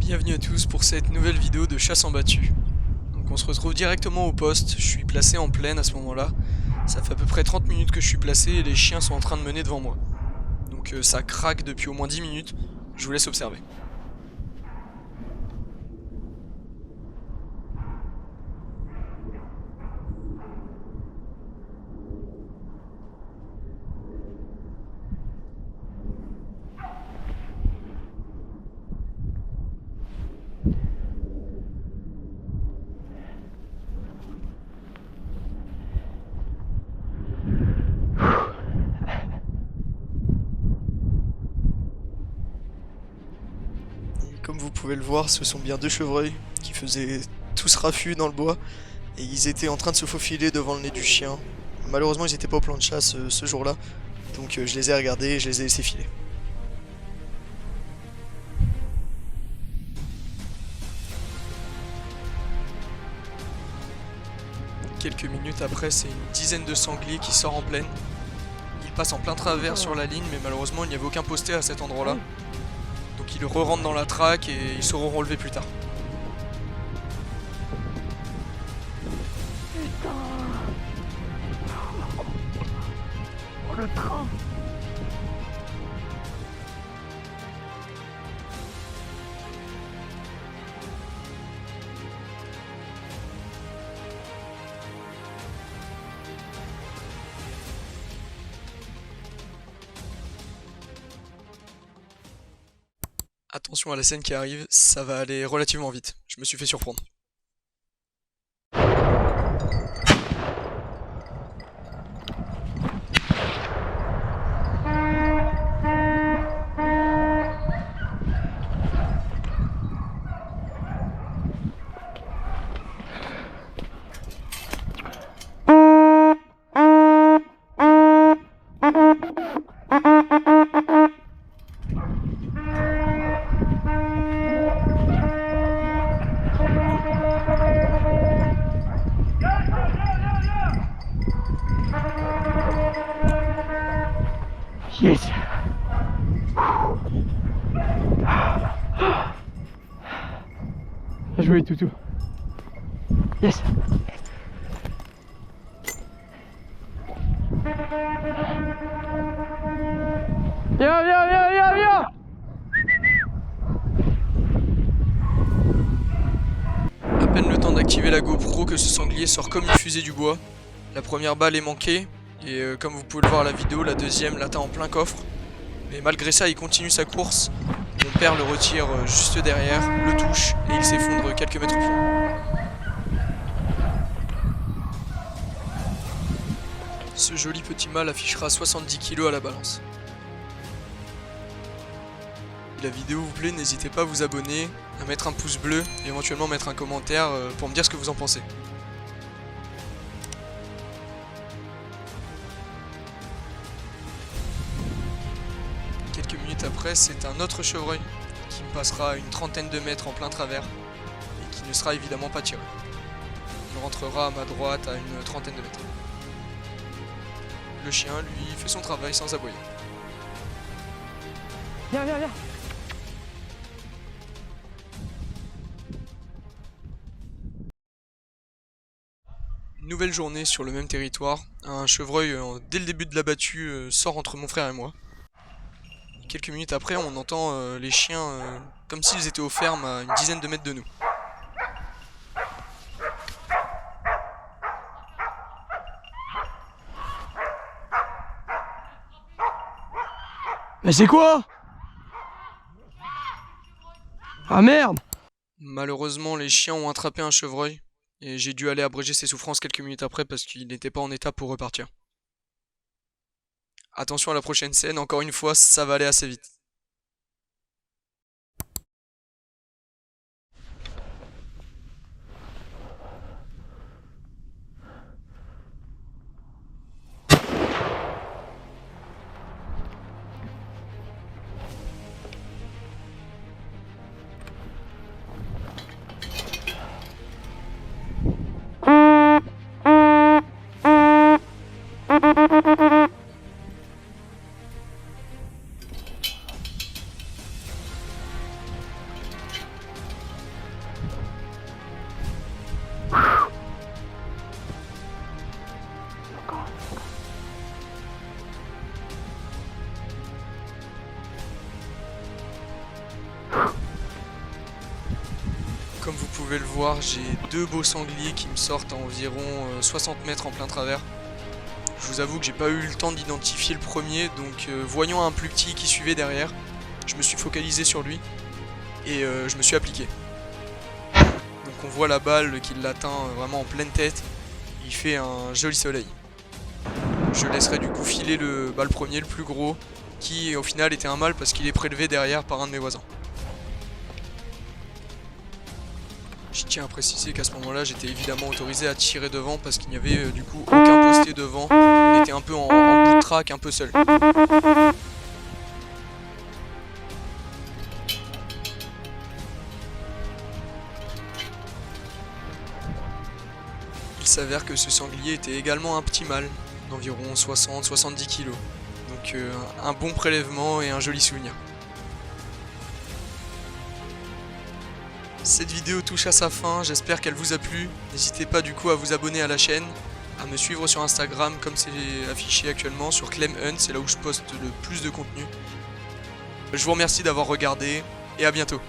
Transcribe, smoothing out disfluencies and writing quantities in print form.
Bienvenue à tous pour cette nouvelle vidéo de chasse en battu. Donc on se retrouve directement au poste, je suis placé en plaine à ce moment-là. Ça fait à peu près 30 minutes que je suis placé et les chiens sont en train de mener devant moi. Donc ça craque depuis au moins 10 minutes, je vous laisse observer. Comme vous pouvez le voir, ce sont bien deux chevreuils qui faisaient tous raffut dans le bois et ils étaient en train de se faufiler devant le nez du chien. Malheureusement, ils n'étaient pas au plan de chasse ce jour-là, donc je les ai regardés et je les ai laissés filer. Quelques minutes après, c'est une dizaine de sangliers qui sort en plaine. Ils passent en plein travers sur la ligne, mais malheureusement, il n'y avait aucun posté à cet endroit-là. Donc ils re-rentrent dans la traque et ils seront relevés plus tard. Putain. Oh le train. Attention à la scène qui arrive, ça va aller relativement vite. Je me suis fait surprendre. Yes. Bien joué, toutou. Yes. Viens. À peine le temps d'activer la GoPro que ce sanglier sort comme une fusée du bois. La première balle est manquée, et comme vous pouvez le voir à la vidéo, la deuxième l'atteint en plein coffre. Mais malgré ça, il continue sa course. Mon père le retire juste derrière, le touche, et il s'effondre quelques mètres plus haut. Ce joli petit mâle affichera 70 kg à la balance. Si la vidéo vous plaît, n'hésitez pas à vous abonner, à mettre un pouce bleu et éventuellement mettre un commentaire pour me dire ce que vous en pensez. Quelques minutes après, c'est un autre chevreuil qui me passera à une trentaine de mètres en plein travers et qui ne sera évidemment pas tiré. Il rentrera à ma droite à une trentaine de mètres. Le chien, lui, fait son travail sans aboyer. Viens. Nouvelle journée sur le même territoire. Un chevreuil, dès le début de la battue, sort entre mon frère et moi. Quelques minutes après, on entend les chiens comme s'ils étaient aux fermes à une dizaine de mètres de nous. Mais c'est quoi? Ah merde. Malheureusement, les chiens ont attrapé un chevreuil et j'ai dû aller abréger ses souffrances quelques minutes après parce qu'il n'était pas en état pour repartir. Attention à la prochaine scène, encore une fois, ça va aller assez vite. pouvez le voir, j'ai deux beaux sangliers qui me sortent à environ 60 mètres en plein travers. Je vous avoue que j'ai pas eu le temps d'identifier le premier, donc voyant un plus petit qui suivait derrière, je me suis focalisé sur lui et je me suis appliqué. Donc on voit la balle qui l'atteint vraiment en pleine tête, il fait un joli soleil. Je laisserai du coup filer le premier, le plus gros, qui au final était un mâle parce qu'il est prélevé derrière par un de mes voisins. Je tiens à préciser qu'à ce moment-là, j'étais évidemment autorisé à tirer devant parce qu'il n'y avait du coup aucun posté devant. On était un peu en bout de track, un peu seul. Il s'avère que ce sanglier était également un petit mâle, d'environ 60-70 kg. Donc un bon prélèvement et un joli souvenir. Cette vidéo touche à sa fin, j'espère qu'elle vous a plu. N'hésitez pas du coup à vous abonner à la chaîne, à me suivre sur Instagram comme c'est affiché actuellement, sur Clem Hunt, c'est là où je poste le plus de contenu. Je vous remercie d'avoir regardé et à bientôt.